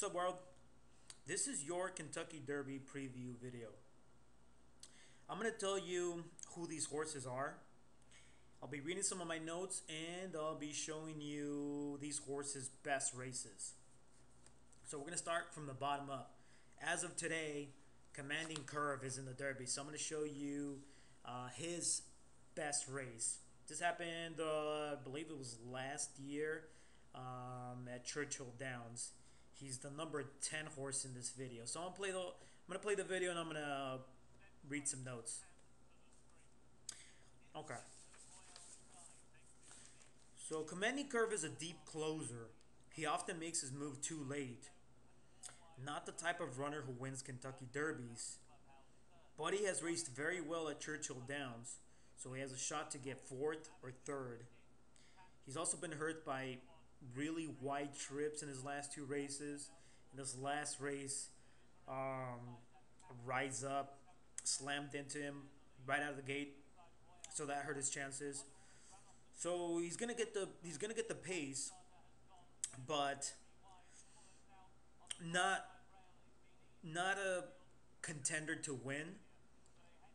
What's up, world? This is your Kentucky Derby preview video. I'm going to tell you who these horses are. I'll be reading some of my notes and I'll be showing you these horses' best races. So we're going to start from the bottom up. As of today, Commanding Curve is in the Derby, so I'm going to show you his best race. This happened, I believe it was last year at Churchill Downs. He's the number 10 horse in this video. So I'm gonna play the video and I'm gonna read some notes. Okay. So Commanding Curve is a deep closer. He often makes his move too late. Not the type of runner who wins Kentucky Derbies. But he has raced very well at Churchill Downs, so he has a shot to get 4th or 3rd. He's also been hurt by really wide trips in his last 2 races. In this last race, Rise Up slammed into him right out of the gate, so that hurt his chances. So he's gonna get the pace, but not not a contender to win.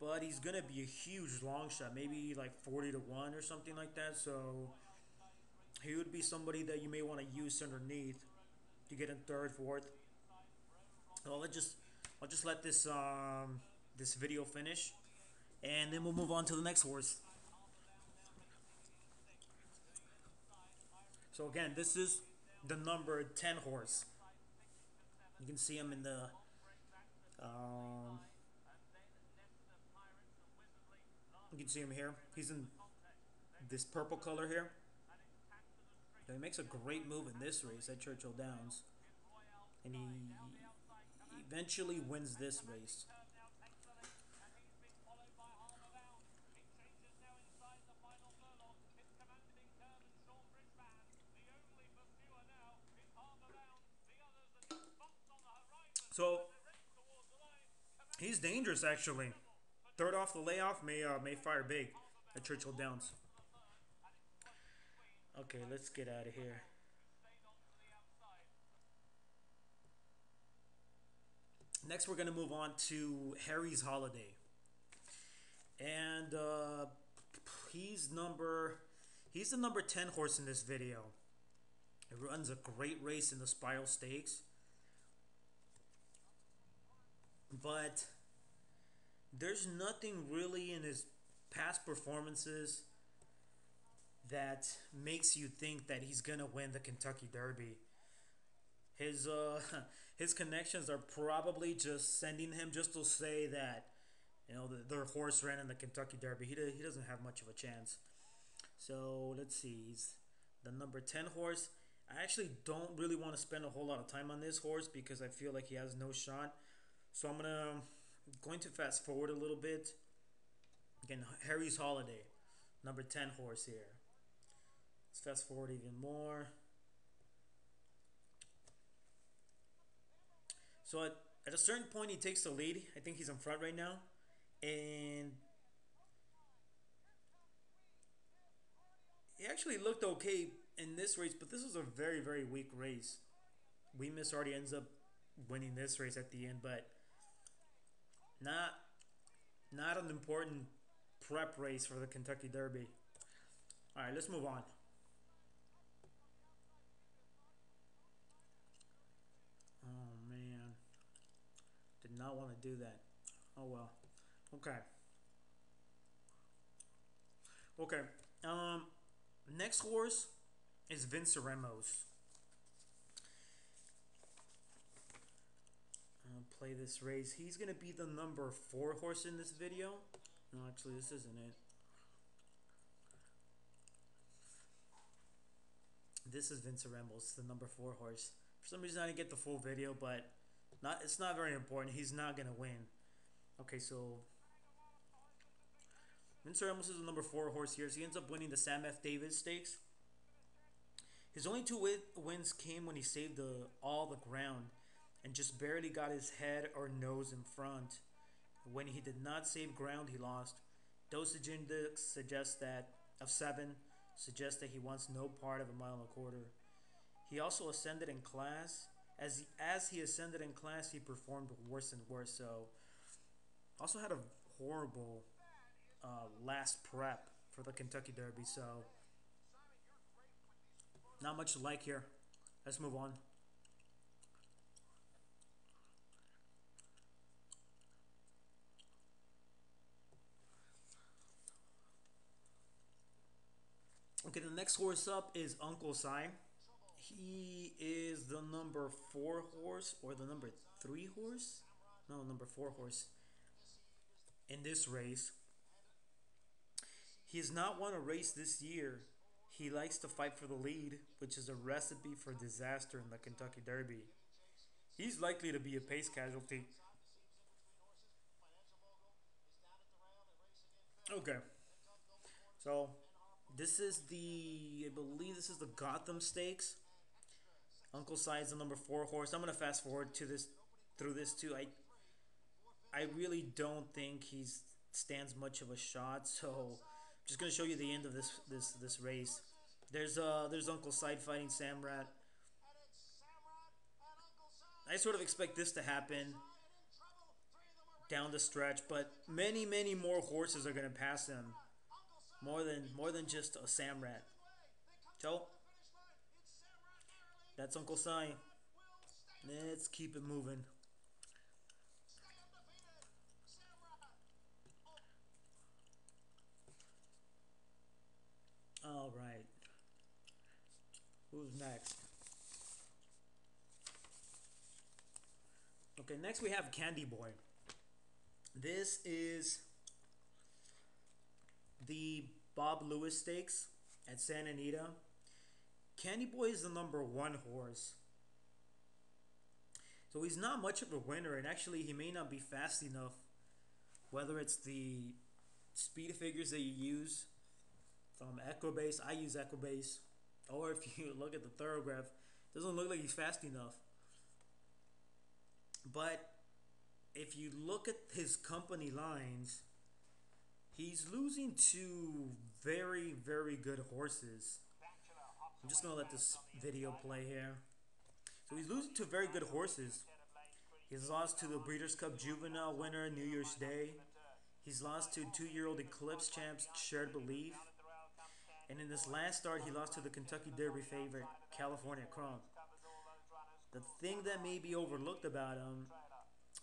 But he's gonna be a huge long shot, maybe like 40 to 1 or something like that. So he would be somebody that you may want to use underneath to get in 3rd, 4th. Well, I'll just let this video finish, and then we'll move on to the next horse. So again, this is the number 10 horse. You can see him in the um, you can see him here. He's in this purple color here. So he makes a great move in this race at Churchill Downs, and he eventually wins this race. So he's dangerous actually. 3rd off the layoff may fire big at Churchill Downs. Okay, let's get out of here. Next, we're gonna move on to Harry's Holiday, and he's the number 10 horse in this video. He runs a great race in the Spiral Stakes, but there's nothing really in his past performances that makes you think that he's gonna win the Kentucky Derby. His his connections are probably just sending him just to say that their horse ran in the Kentucky Derby. He doesn't have much of a chance. So let's see. He's the number 10 horse. I actually don't really want to spend a whole lot of time on this horse because I feel like he has no shot. So I'm going to fast forward a little bit. Again, Harry's Holiday, number 10 horse here. Let's fast forward even more. So at a certain point, he takes the lead. I think he's in front right now. And he actually looked okay in this race, but this was a very, very weak race. We Miss already ends up winning this race at the end, but not an important prep race for the Kentucky Derby. All right, let's move on. Oh man, did not want to do that. Oh well. Okay. Okay. Next horse is Vinceremos. I'll play this race. He's gonna be the number 4 horse in this video. No, actually, this isn't it. This is Vinceremos, the number 4 horse. For some reason, I didn't get the full video, but it's not very important. He's not gonna win. Okay, so Vinceremos is the number 4 horse here. So he ends up winning the Sam F. Davis Stakes. His only 2 wins came when he saved all the ground and just barely got his head or nose in front. When he did not save ground, he lost. Dosage index suggests that of 7 suggests that he wants no part of a 1.25 miles. He also ascended in class As he ascended in class, he performed worse and worse. So also had a horrible last prep for the Kentucky Derby. So not much to like here. Let's move on. Okay, the next horse up is Uncle Si. He is the number 4 horse or the number 3 horse? No, number 4 horse in this race. He has not won a race this year. He likes to fight for the lead, which is a recipe for disaster in the Kentucky Derby. He's likely to be a pace casualty. Okay, so this is I believe this is the Gotham Stakes. Uncle Si is the number 4 horse. I'm gonna fast forward to this through this too. I really don't think he stands much of a shot. So I'm just gonna show you the end of this race. There's Uncle Side fighting Samrat. I sort of expect this to happen down the stretch, but many more horses are gonna pass him. More than just a Samrat. So that's Uncle Si. Let's keep it moving. All right. Who's next? Okay, next we have Candy Boy. This is the Bob Lewis Stakes at Santa Anita. Candy Boy is the number 1 horse. So he's not much of a winner, and actually he may not be fast enough. Whether it's the speed figures that you use from Equibase, I use Equibase, or if you look at the Thoroughgraph, it doesn't look like he's fast enough. But if you look at his company lines, he's losing to very good horses. I'm just gonna let this video play here. So he's losing to very good horses. He's lost to the Breeders' Cup Juvenile winner New Year's Day. He's lost to 2-year-old Eclipse champs Shared Belief. And in this last start, he lost to the Kentucky Derby favorite California Chrome. The thing that may be overlooked about him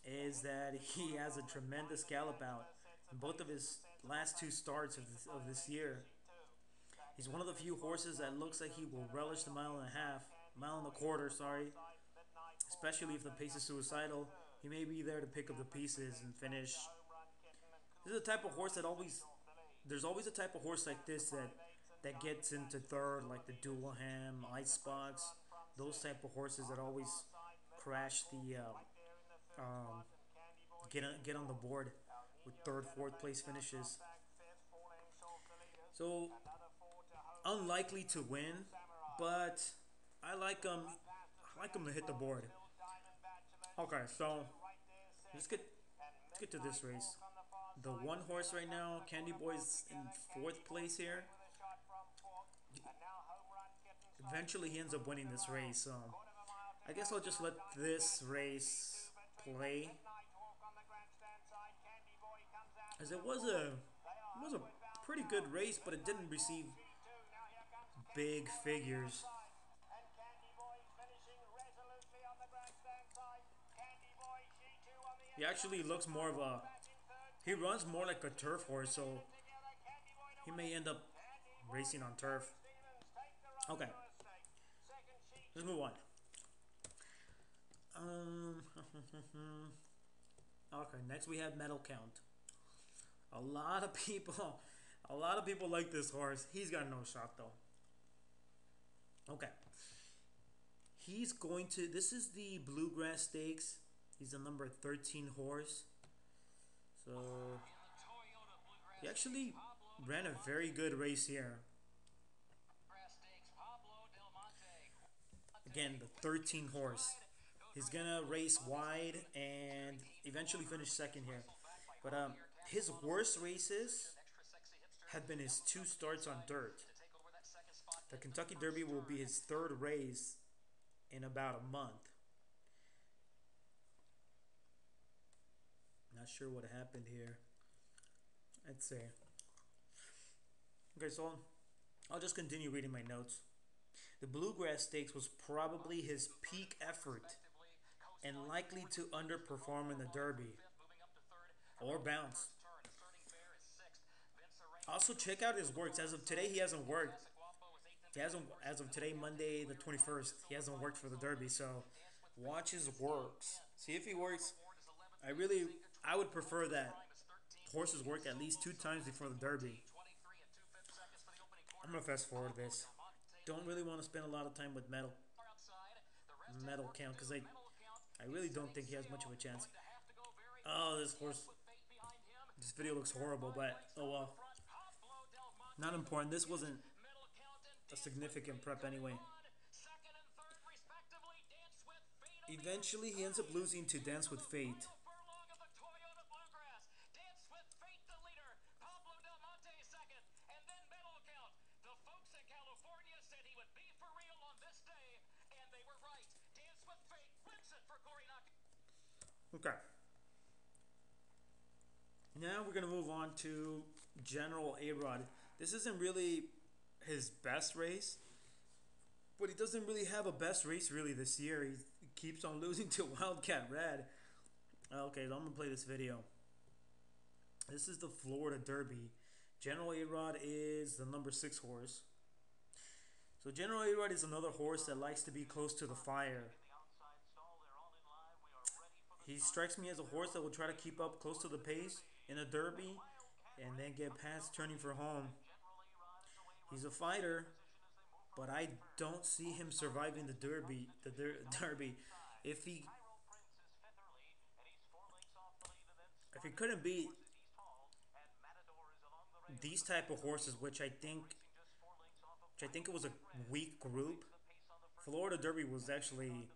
is that he has a tremendous gallop out in both of his last 2 starts of this year. He's one of the few horses that looks like he will relish the mile and a quarter, sorry. Especially if the pace is suicidal, he may be there to pick up the pieces and finish. This is a type of horse there's always a type of horse like this that gets into third, like the Doolham, Icebox, those type of horses that always crash the get on the board with third, fourth place finishes. So unlikely to win, but I like him. I like him to hit the board. Okay, so let's get to this race. The 1 horse right now, Candy Boy's in 4th place here. Eventually, he ends up winning this race. So I guess I'll just let this race play, as it was a pretty good race, but it didn't receive big figures. He actually looks more of a. He runs more like a turf horse, so he may end up racing on turf. Okay, let's move on. Okay, next we have Medal Count. A lot of people like this horse. He's got no shot though. Okay, he's going to. This is the Bluegrass Stakes. He's the number 13 horse. So he actually ran a very good race here. Again, the 13 horse. He's gonna race wide and eventually finish second here. But his worst races have been his 2 starts on dirt. The Kentucky Derby will be his 3rd race in about a month. Not sure what happened here. Let's see. Okay, so I'll just continue reading my notes. The Bluegrass Stakes was probably his peak effort and likely to underperform in the Derby or bounce. Also, check out his works. As of today, he hasn't worked. He hasn't, as of today, Monday the 21st, he hasn't worked for the Derby. So, watch his works. See if he works. I would prefer that horses work at least 2 times before the Derby. I'm gonna fast forward this. Don't really want to spend a lot of time with medal count because I really don't think he has much of a chance. Oh, this horse. This video looks horrible, but oh well. Not important. This wasn't a significant prep anyway. Eventually, he ends up losing to Dance with Fate. Okay. Now we're going to move on to General A-Rod. This isn't really his best race, but he doesn't really have a best race really this year. He keeps on losing to Wildcat Red. Okay, so I'm going to play this video. This is the Florida Derby. General A-Rod is the number 6 horse. So General A-Rod is another horse that likes to be close to the fire. He strikes me as a horse that will try to keep up close to the pace in a Derby and then get past turning for home. He's a fighter, but I don't see him surviving the Derby. Derby, if he couldn't beat these type of horses, which I think it was a weak group. Florida Derby was actually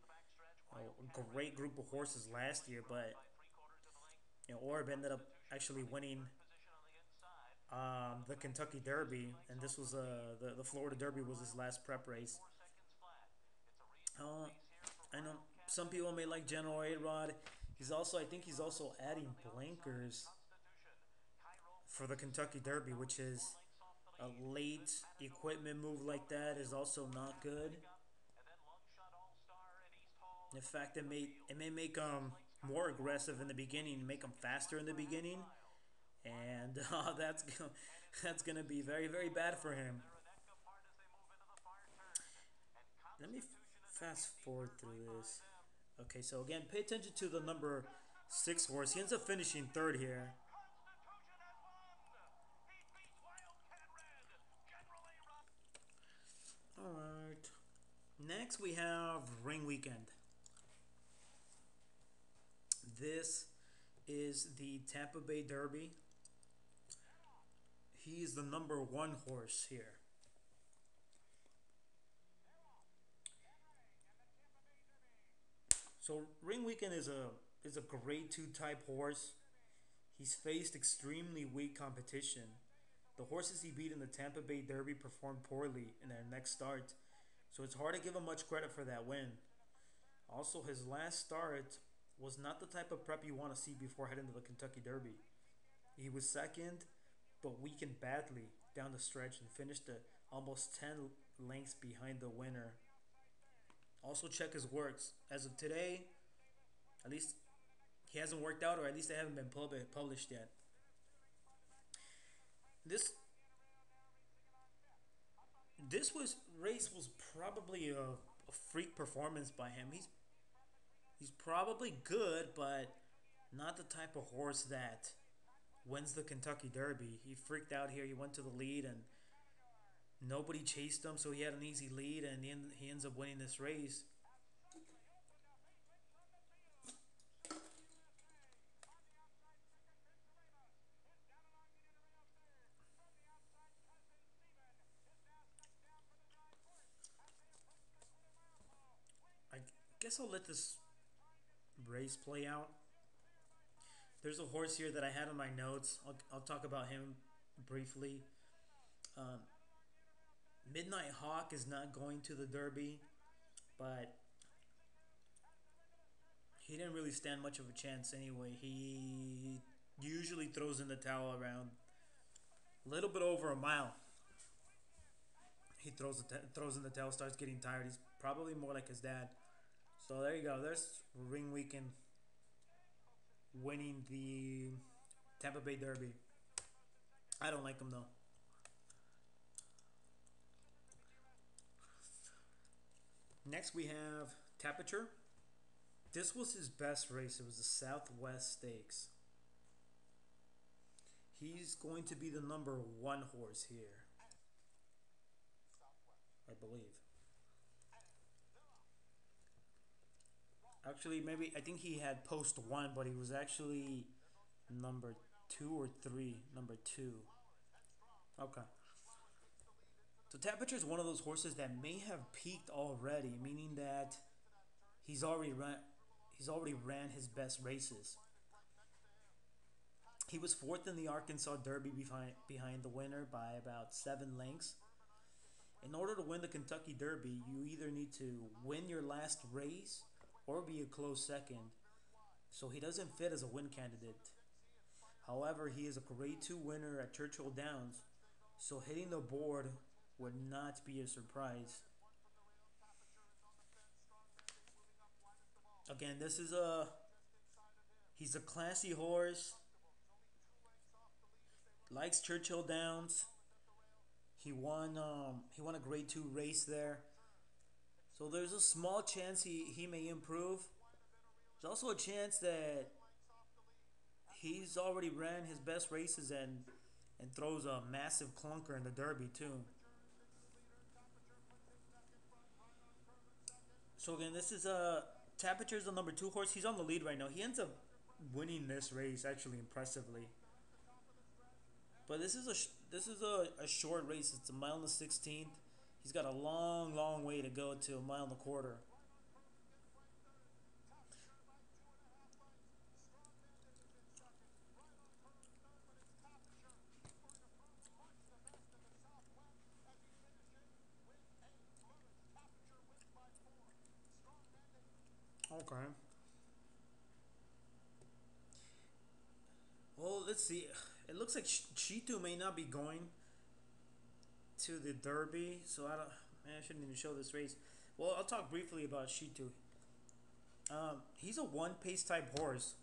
a great group of horses last year, but Orb ended up actually winning the Kentucky Derby, and this was the Florida Derby was his last prep race. I know some people may like General A-Rod. I think he's also adding blankers for the Kentucky Derby, which is a late equipment move like that is also not good. In fact, it may make more aggressive in the beginning, make him faster in the beginning, and that's gonna be very, very bad for him. Let me fast forward through this. Okay, so again, pay attention to the number 6 horse. He ends up finishing 3rd here. Alright. Next we have Ring Weekend. This is the Tampa Bay Derby. He's the number 1 horse here. So Ring Weekend is a grade 2 type horse. He's faced extremely weak competition. The horses he beat in the Tampa Bay Derby performed poorly in their next start, so it's hard to give him much credit for that win. Also, his last start was not the type of prep you want to see before heading to the Kentucky Derby. He was 2nd, but weakened badly down the stretch and finished almost 10 lengths behind the winner. Also, check his works. As of today, at least he hasn't worked out, or at least they haven't been published yet. This race was probably a freak performance by him. He's probably good, but not the type of horse that wins the Kentucky Derby. He freaked out here. He went to the lead and nobody chased him, so he had an easy lead, and he ends up winning this race. I guess I'll let this race play out. There's a horse here that I had on my notes. I'll talk about him briefly. Um, Midnight Hawk is not going to the Derby, but he didn't really stand much of a chance anyway. He usually throws in the towel around a little bit over a mile. He throws in the towel, starts getting tired. He's probably more like his dad. So there you go. There's Ring Weekend winning the Tampa Bay Derby. I don't like him though. Next we have Tapiture. This was his best race. It was the Southwest Stakes. He's going to be the number one horse here, I believe. Actually, maybe I think he had post one, but he was actually number two or three. Number two. Okay. So Tapiture is one of those horses that may have peaked already, meaning that he's already run he's already ran his best races. He was fourth in the Arkansas Derby behind the winner by about 7 lengths. In order to win the Kentucky Derby, you either need to win your last race or be a close second. So he doesn't fit as a win candidate. However, he is a grade 2 winner at Churchill Downs, so hitting the board would not be a surprise. Again, he's a classy horse, likes Churchill Downs. He won a grade 2 race there. So there's a small chance he may improve. There's also a chance that he's already ran his best races and throws a massive clunker in the Derby too. So again, this is Tapiture's the number 2 horse. He's on the lead right now. He ends up winning this race actually impressively. But this is a short race. It's a mile and the 16th. He's got a long, long way to go to a mile and a quarter. Okay. Well, let's see. It looks like Cheeto may not be going to the Derby, so I don't. Man, I shouldn't even show this race. Well, I'll talk briefly about Cheeto. He's a one pace type horse.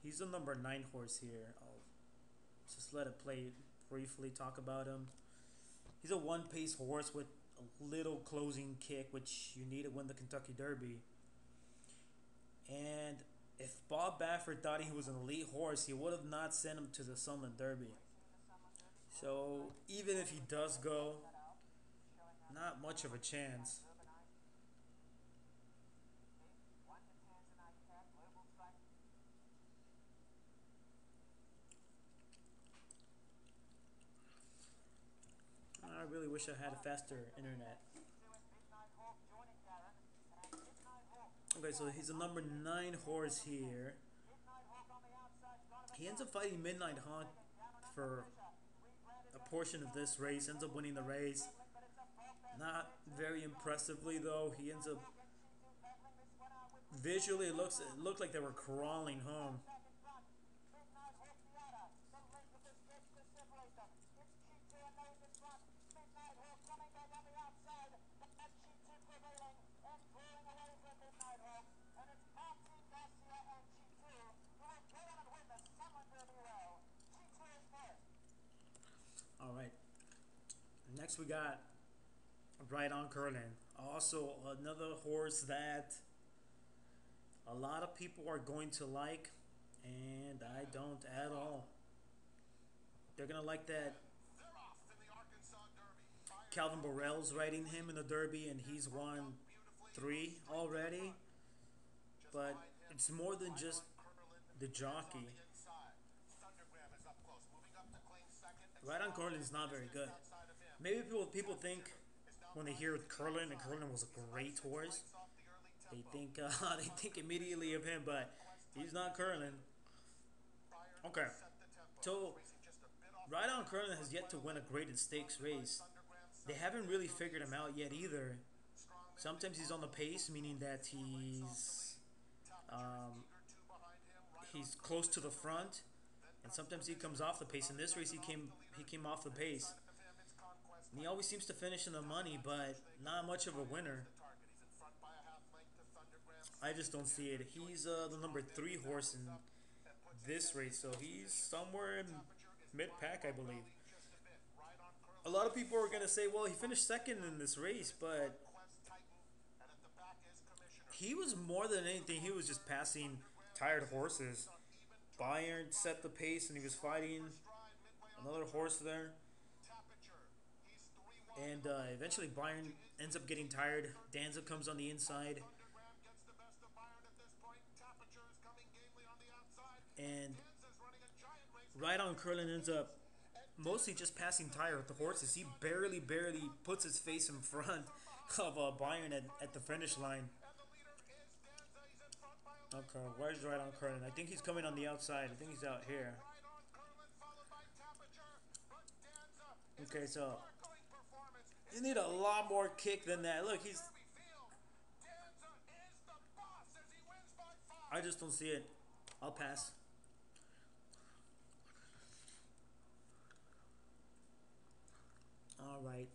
He's the number 9 horse here. I'll just let it play briefly. Talk about him. He's a one pace horse with a little closing kick, which you need to win the Kentucky Derby. And if Bob Baffert thought he was an elite horse, he would have not sent him to the Sunland Derby. So even if he does go, not much of a chance. I really wish I had a faster internet. Okay, so he's a number 9 horse here. He ends up fighting Midnight Hunt for a portion of this race, ends up winning the race. Not very impressively though. He ends up visually it looked like they were crawling home. All right. Next we got Right on Curlin. Also another horse that a lot of people are going to like, and I don't at all. They're gonna like that Calvin Borel's riding him in the Derby, and he's won 3 already. But it's more than just the jockey. Right on Curlin's not very good. Maybe people think when they hear Curlin and Curlin was a great horse, they think they think immediately of him, but he's not Curlin. Okay, so Right on Curlin has yet to win a graded stakes race. They haven't really figured him out yet either. Sometimes he's on the pace, meaning that um, he's close to the front, and sometimes he comes off the pace. In this race, he came off the pace, and he always seems to finish in the money, but not much of a winner. I just don't see it. He's the number 3 horse in this race, so he's somewhere in mid pack, I believe. A lot of people are gonna say, well, he finished second in this race, but he was more than anything. He was just passing tired horses. Bayern set the pace, and he was fighting another horse there. And eventually, Bayern ends up getting tired. Danza comes on the inside, and right on Curlin ends up mostly just passing tired with the horses. He barely puts his face in front of Bayern at the finish line. Okay, where's right on Curlin? I think he's coming on the outside. I think he's out here. Okay, so you need a lot more kick than that. Look, he's. I just don't see it. I'll pass. All right.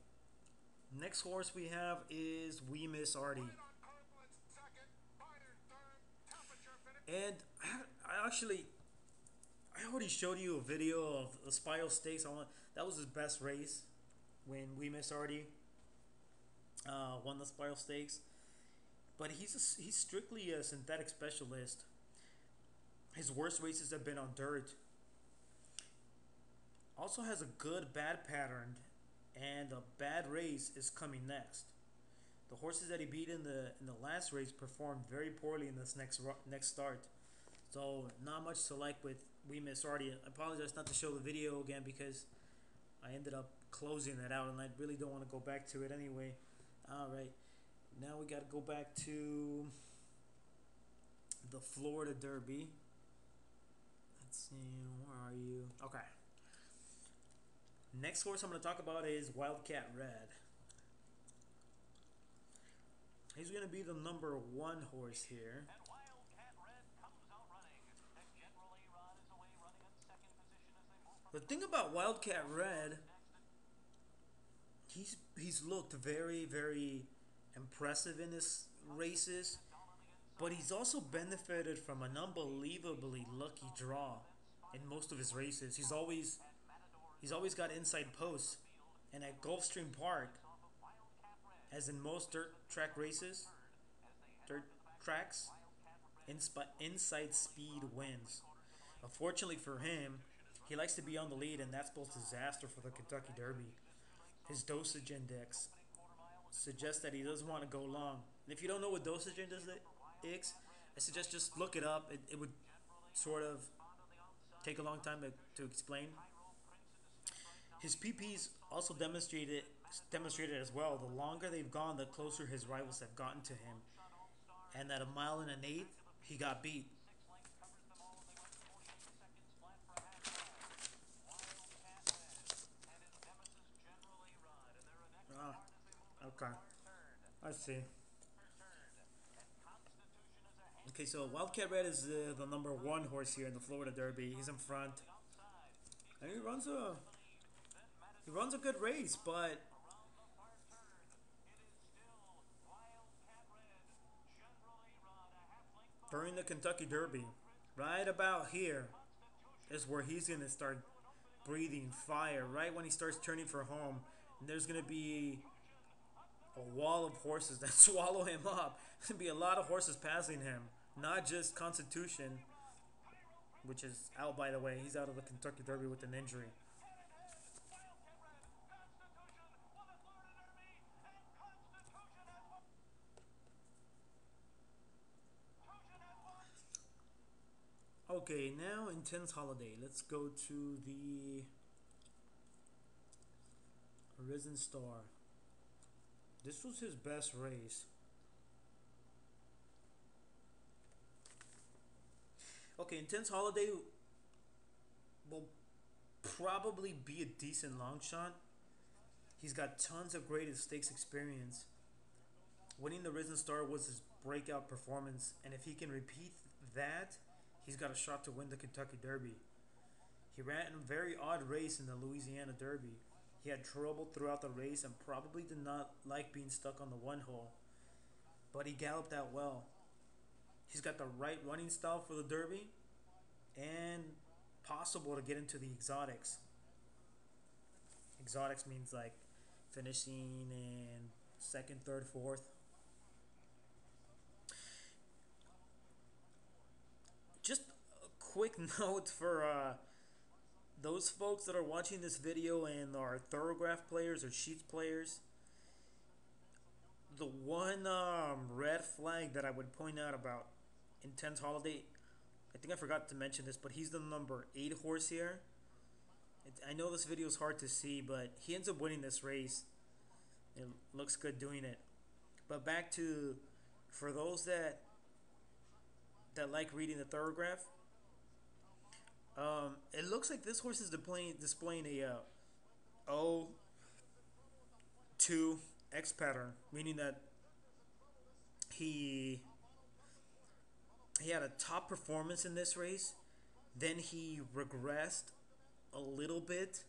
Next horse we have is We Miss Artie. And I already showed you a video of the Spiral Stakes. That was his best race when We Miss Artie won the Spiral Stakes. But he's strictly a synthetic specialist. His worst races have been on dirt. Also has a good bad pattern, and a bad race is coming next. The horses that he beat in the last race performed very poorly in this next start. So not much to like with We Miss Artie. I apologize not to show the video again because I ended up closing it out, and I really don't want to go back to it anyway. All right, now we got to go back to the Florida Derby. Let's see, where are you? Okay. Next horse I'm going to talk about is Wildcat Red. He's going to be the number 1 horse here. The thing about Wildcat Red, he's looked very impressive in his races, but he's also benefited from an unbelievably lucky draw in most of his races. He's always got inside posts, and at Gulfstream Park, as in most dirt tracks, inside speed wins. Unfortunately for him, he likes to be on the lead, and that's both disaster for the Kentucky Derby. His dosage index suggests that he doesn't want to go long. And if you don't know what dosage index is, I suggest just look it up. It would sort of take a long time to explain. His PPs also demonstrated as well. The longer they've gone, the closer his rivals have gotten to him. And at 1.125 miles, he got beat. Ah, okay. I see. Okay, so Wildcat Red is the number 1 horse here in the Florida Derby. He's in front, and he runs a good race, but during the Kentucky Derby, right about here, is where he's gonna start breathing fire. Right when he starts turning for home, and there's gonna be a wall of horses that swallow him up. There's gonna be a lot of horses passing him, not just Constitution, which is out, by the way. He's out of the Kentucky Derby with an injury. Okay, now Intense Holiday. Let's go to the Risen Star. This was his best race. Okay, Intense Holiday will probably be a decent long shot. He's got tons of graded stakes experience. Winning the Risen Star was his breakout performance, and if he can repeat that, he's got a shot to win the Kentucky Derby. He ran a very odd race in the Louisiana Derby. He had trouble throughout the race and probably did not like being stuck on the one hole, but he galloped out well. He's got the right running style for the Derby and possible to get into the exotics. Exotics means like finishing in second, third, fourth. Just a quick note for those folks that are watching this video and are thoroughgraph players or sheets players. The one red flag that I would point out about Intense Holiday, I think I forgot to mention this, but he's the number 8 horse here. I know this video is hard to see, but he ends up winning this race. It looks good doing it. But back to, for those that like reading the thoroughgraph, it looks like this horse is displaying a O2 X pattern, meaning that he had a top performance in this race, then he regressed a little bit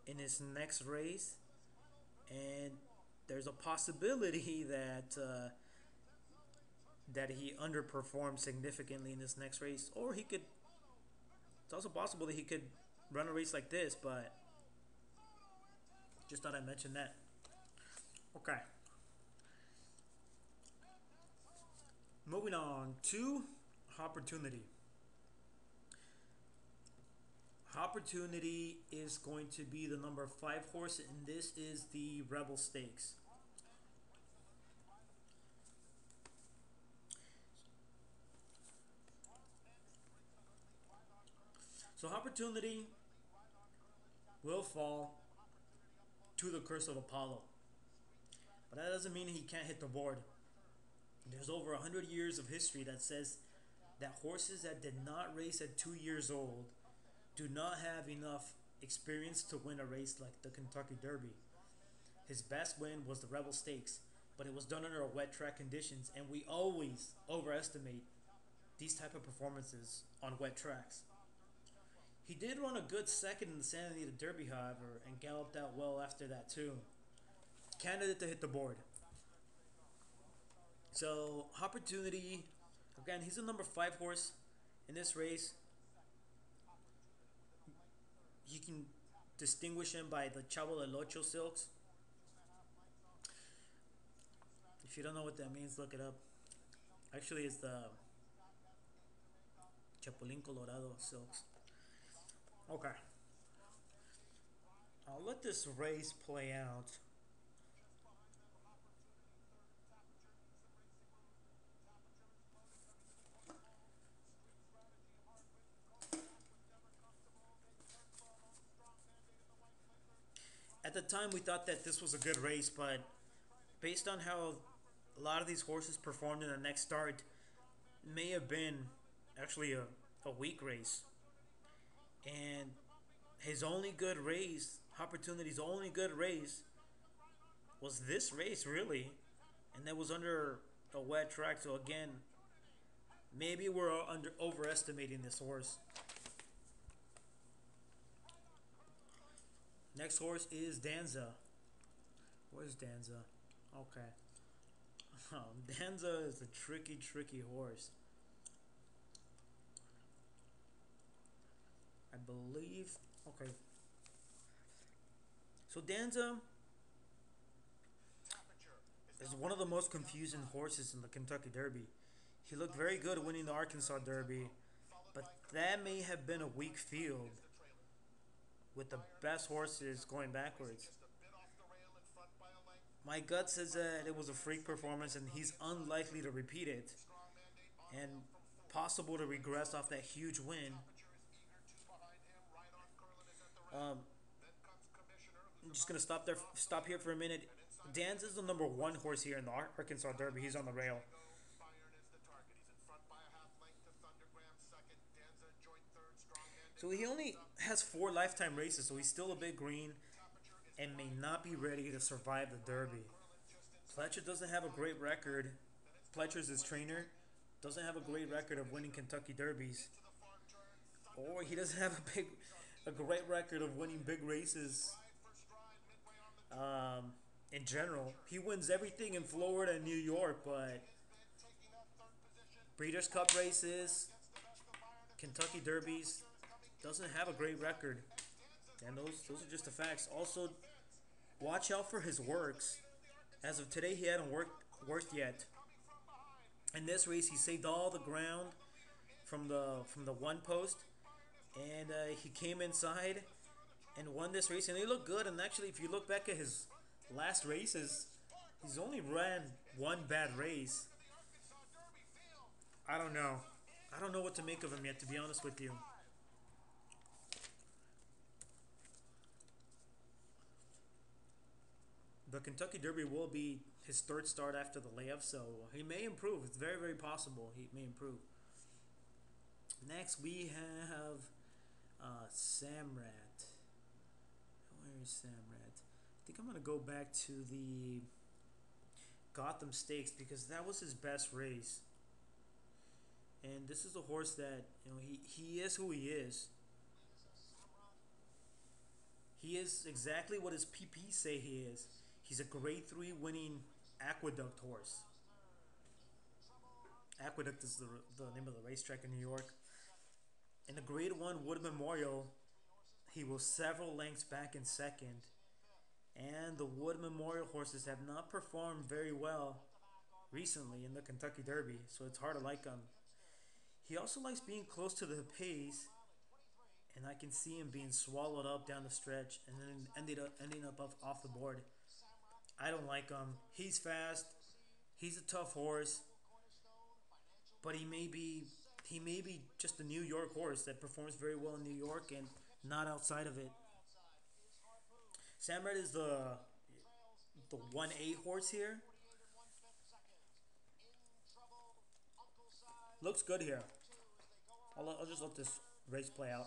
in his next race, and there's a possibility that he underperformed significantly in this next race, or he could. It's also possible that he could run a race like this, but just thought I'd mention that. Okay. Moving on to Opportunity. Opportunity is going to be the number 5 horse, and this is the Rebel Stakes. So Opportunity will fall to the Curse of Apollo, but that doesn't mean he can't hit the board. There's over 100 years of history that says that horses that did not race at 2 years old do not have enough experience to win a race like the Kentucky Derby. His best win was the Rebel Stakes, but it was done under wet track conditions, and we always overestimate these type of performances on wet tracks. He did run a good second in the Santa Anita Derby, however, and galloped out well after that too. Candidate to hit the board. So Opportunity, again, he's a number 5 horse in this race. You can distinguish him by the Chavo del Ocho silks. If you don't know what that means, look it up. Actually, it's the Chapulín Colorado silks. Okay. I'll let this race play out. At the time, we thought that this was a good race, but based on how a lot of these horses performed in the next start, it may have been actually a weak race. And his only good race, Opportunity's only good race, was this race, really. And that was under a wet track, so again, maybe we're overestimating this horse. Next horse is Danza. Where's Danza? Okay. Danza is a tricky horse. I believe. Okay. So Danza is one of the most confusing horses in the Kentucky Derby. He looked very good winning the Arkansas Derby, but that may have been a weak field with the best horses going backwards. My gut says that it was a freak performance and he's unlikely to repeat it, and possible to regress off that huge win. I'm just gonna stop here for a minute. Danza is the number 1 horse here in the Arkansas Derby. He's on the rail. So he only has 4 lifetime races, so he's still a bit green and may not be ready to survive the Derby. Pletcher doesn't have a great record. Pletcher's his trainer. Doesn't have a great record of winning Kentucky Derbies, or he doesn't have a great record of winning big races. Um, in general, he wins everything in Florida and New York, but Breeders' Cup races, Kentucky Derbies, doesn't have a great record. And those are just the facts. Also, watch out for his works. As of today, he hadn't worked yet. In this race, he saved all the ground from the one post, and he came inside and won this race. And he looked good. And actually, if you look back at his last races, he's only ran one bad race. I don't know. I don't know what to make of him yet, to be honest with you. The Kentucky Derby will be his third start after the layoff, so he may improve. It's very, very possible he may improve. Next, we have Samrat. Where is Samrat? I think I'm going to go back to the Gotham Stakes because that was his best race. And this is a horse that, he is who he is. He is exactly what his PPs say he is. He's a grade 3 winning Aqueduct horse. Aqueduct is the name of the racetrack in New York. In the grade 1 Wood Memorial, he was several lengths back in second. And the Wood Memorial horses have not performed very well recently in the Kentucky Derby, so it's hard to like him. He also likes being close to the pace, and I can see him being swallowed up down the stretch and then ending up off the board. I don't like him. He's fast. He's a tough horse, but he may be just a New York horse that performs very well in New York and not outside of it. Samrat is the 1-8 horse here. Looks good here. I'll just let this race play out.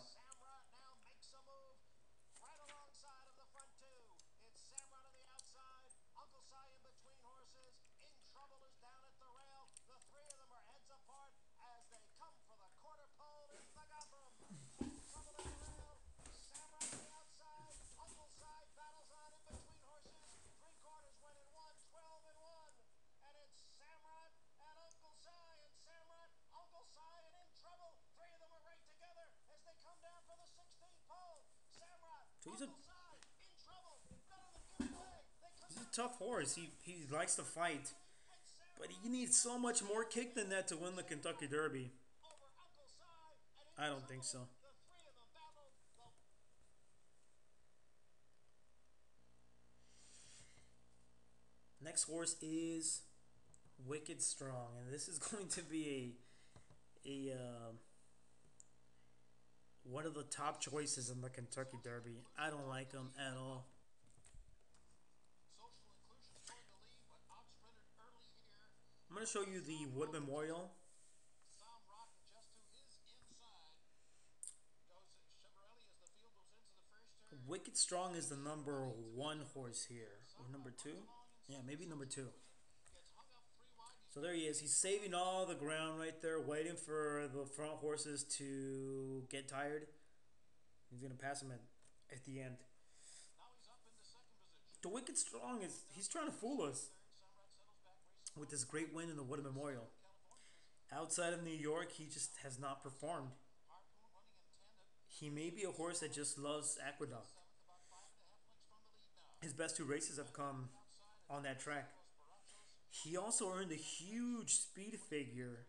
So he's a tough horse. He likes to fight, but he needs so much more kick than that to win the Kentucky Derby. I don't think so. Next horse is Wicked Strong, and this is going to be a one of the top choices in the Kentucky Derby. I don't like him at all. I'm going to show you the Wood Memorial. Wicked Strong is the number 1 horse here. Or number 2? Yeah, maybe number 2. So there he is. He's saving all the ground right there, waiting for the front horses to get tired. He's going to pass him at the end. The Wicked Strong he's trying to fool us with this great win in the Wood Memorial. Outside of New York, he just has not performed. He may be a horse that just loves Aqueduct. His best 2 races have come on that track. He also earned a huge speed figure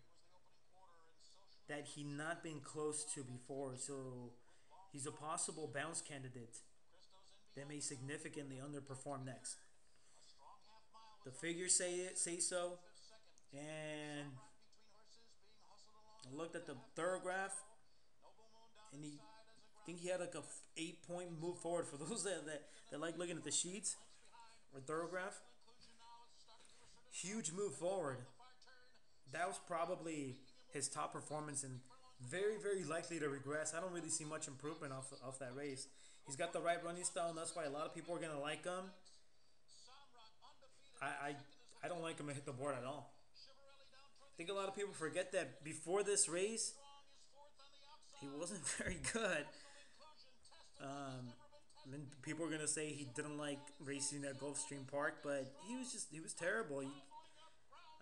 that he not been close to before, so he's a possible bounce candidate that may significantly underperform next. The figures say so, and I looked at the Thorograph, and I think he had like a 8-point move forward for those that like looking at the sheets or Thorograph. Huge move forward. That was probably his top performance and very, very likely to regress. I don't really see much improvement off that race. He's got the right running style, and that's why a lot of people are going to like him. I I don't like him to hit the board at all. I think a lot of people forget that before this race, he wasn't very good. Um, then people are gonna say he didn't like racing at Gulfstream Park, but he was terrible.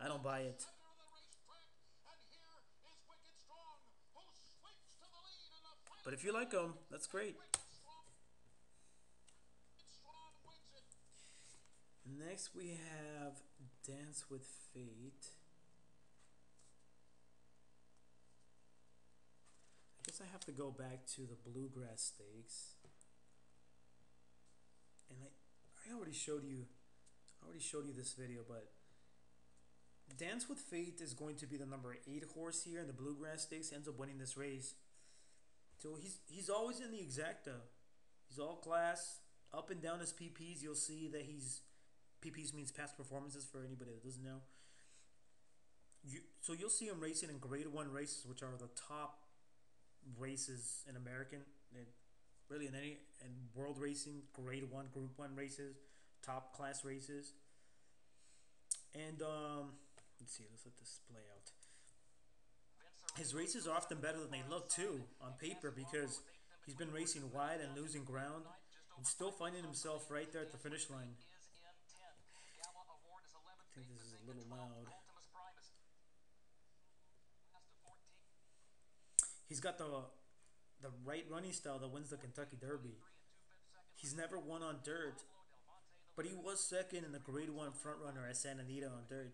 I don't buy it. But if you like him, that's great. Next we have Dance with Fate. I guess I have to go back to the Bluegrass Stakes. And I already showed you this video, but Dance with Fate is going to be the number 8 horse here in the Bluegrass Stakes. Ends up winning this race. So he's always in the exacta. He's all class. Up and down his PPs, you'll see that he's PPs means past performances for anybody that doesn't know. So you'll see him racing in Grade 1 races, which are the top races in American, and really in world racing. Grade 1, Group 1 races, top class races. And let's see, let's let this play out. His races are often better than they look too on paper because he's been racing wide and losing ground and still finding himself right there at the finish line. I think this is a little loud. He's got the right running style that wins the Kentucky Derby. He's never won on dirt, but he was second in the Grade 1 frontrunner at Santa Anita on dirt.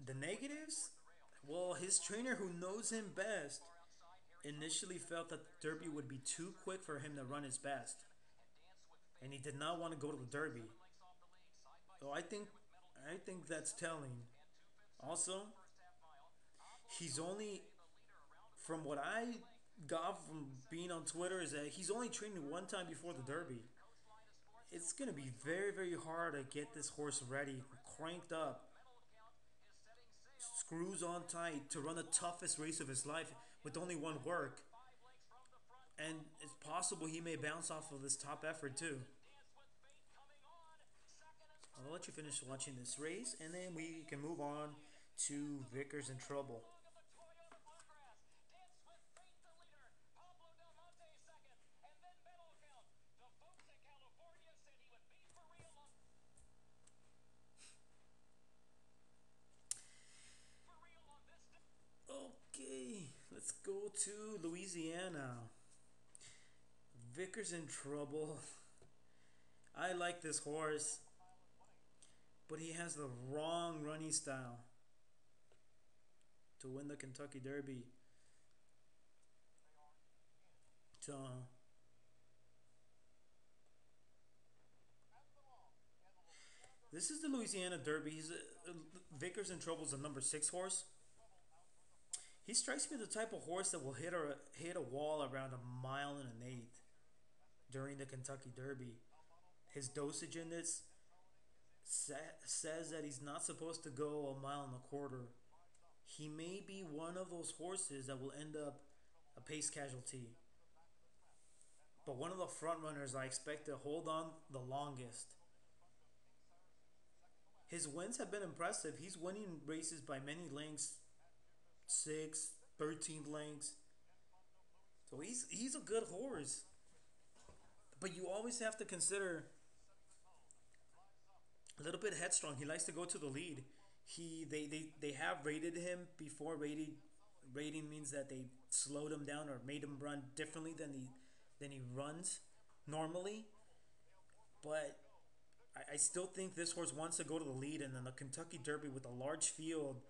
The negatives? Well, his trainer, who knows him best, initially felt that the Derby would be too quick for him to run his best, and he did not want to go to the Derby. So I think that's telling. Also, he's only, from what I got from being on Twitter, is that he's only training one time before the Derby. It's gonna be very, very hard to get this horse ready, cranked up, screws on tight to run the toughest race of his life with only one work. And it's possible he may bounce off of this top effort too. I'll let you finish watching this race, and then we can move on to Vickers in Trouble. Okay, let's go to Louisiana. Vickers in Trouble. I like this horse, but he has the wrong running style to win the Kentucky Derby. So this is the Louisiana Derby. Vickers in Trouble is a number 6 horse. He strikes me the type of horse that will hit a wall around a mile and an eighth during the Kentucky Derby. His dosage in this says that he's not supposed to go a mile and a quarter. He may be one of those horses that will end up a pace casualty. But one of the front runners I expect to hold on the longest. His wins have been impressive. He's winning races by many lengths, 6, 13 lengths. So he's a good horse. But you always have to consider a little bit headstrong. He likes to go to the lead. They have rated him before. Rating means that they slowed him down or made him run differently than he runs normally. But I still think this horse wants to go to the lead, and then the Kentucky Derby with a large field,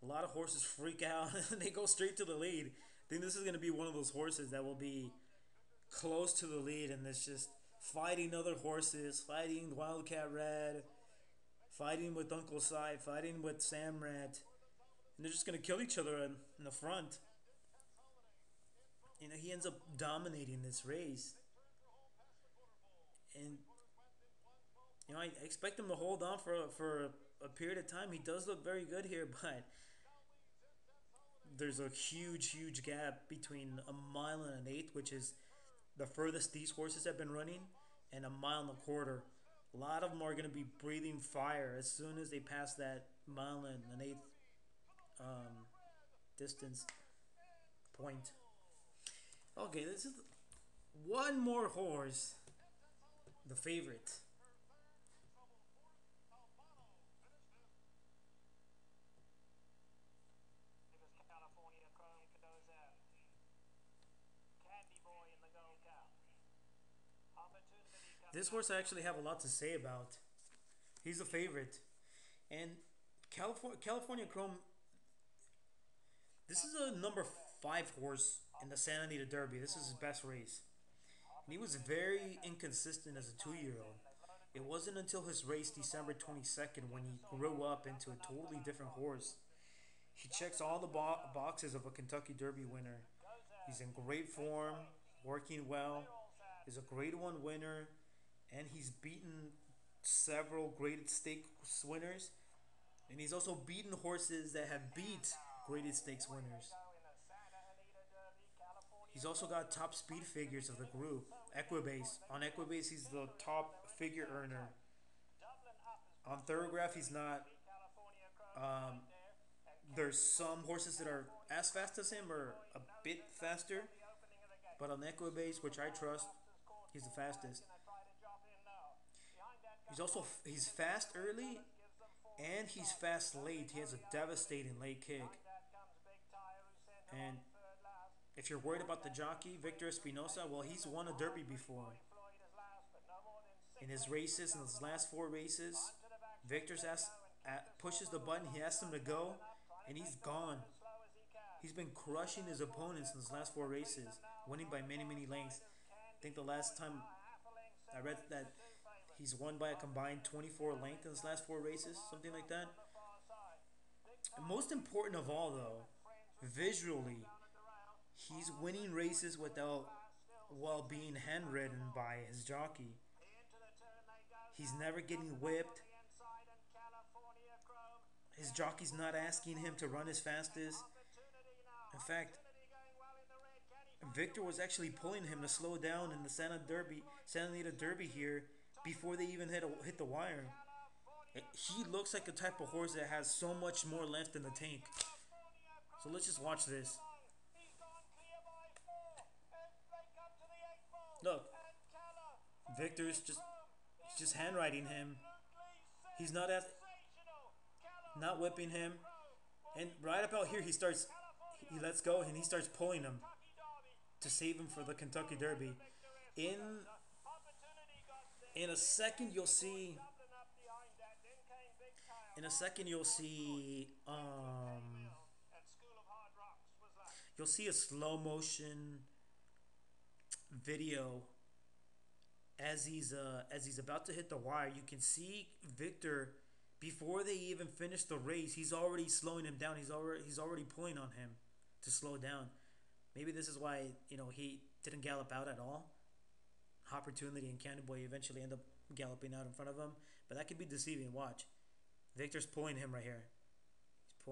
a lot of horses freak out and they go straight to the lead. I think this is going to be one of those horses that will be close to the lead, and it's just fighting other horses, fighting Wildcat Red, fighting with Uncle Si, fighting with Samrat, and they're just going to kill each other in the front. You know, he ends up dominating this race. And you know, I expect him to hold on for a period of time. He does look very good here, but there's a huge gap between a mile and an eighth, which is the furthest these horses have been running, and a mile and a quarter. A lot of them are going to be breathing fire as soon as they pass that mile and an eighth um, distance point. Okay, this is one more horse, the favorite. This horse I actually have a lot to say about. He's a favorite, and California Chrome. This is a number five horse in the Santa Anita Derby. This is his best race, and he was very inconsistent as a 2 year old. It wasn't until his race December 22nd when he grew up into a totally different horse. He checks all the boxes of a Kentucky Derby winner. He's in great form, working well, is a grade one winner, and he's beaten several graded stakes winners. And he's also beaten horses that have beat graded stakes winners. He's also got top speed figures of the group. Equibase. On Equibase, he's the top figure earner. On Thoroughgraph, he's not. Um, there's some horses that are as fast as him or a bit faster. But on Equibase, which I trust, he's the fastest. He's fast early and he's fast late. He has a devastating late kick. And if you're worried about the jockey, Victor Espinosa, well, he's won a Derby before. In his races, in his last four races, Victor's pushes the button, he asks him to go, and he's gone. He's been crushing his opponents in his last four races, winning by many, many lengths. I think the last time I read that he's won by a combined 24 lengths in his last four races, something like that. And most important of all, though, visually, he's winning races while being handridden by his jockey. He's never getting whipped. His jockey's not asking him to run as fastest. In fact, Victor was actually pulling him to slow down in the Santa Anita Derby here before they even hit the wire. He looks like the type of horse that has so much more left in the tank. So let's just watch this. Look, Victor's just handwriting him. He's not whipping him. And right about here he lets go and he starts pulling him to save him for the Kentucky Derby. In a second you'll see you'll see a slow motion video as he's about to hit the wire. You can see Victor before they even finish the race. He's already slowing him down. He's already pulling on him to slow down. Maybe this is why he didn't gallop out at all. Opportunity and Candy Boy eventually end up galloping out in front of him, but that could be deceiving. Watch, Victor's pulling him right here.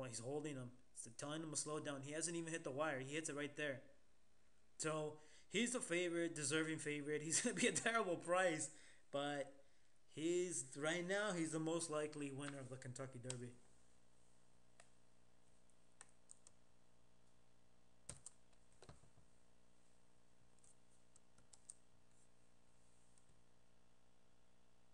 He's holding him, telling him to slow down. He hasn't even hit the wire. He hits it right there. So he's the favorite, deserving favorite. He's gonna be a terrible price, but right now he's the most likely winner of the Kentucky Derby.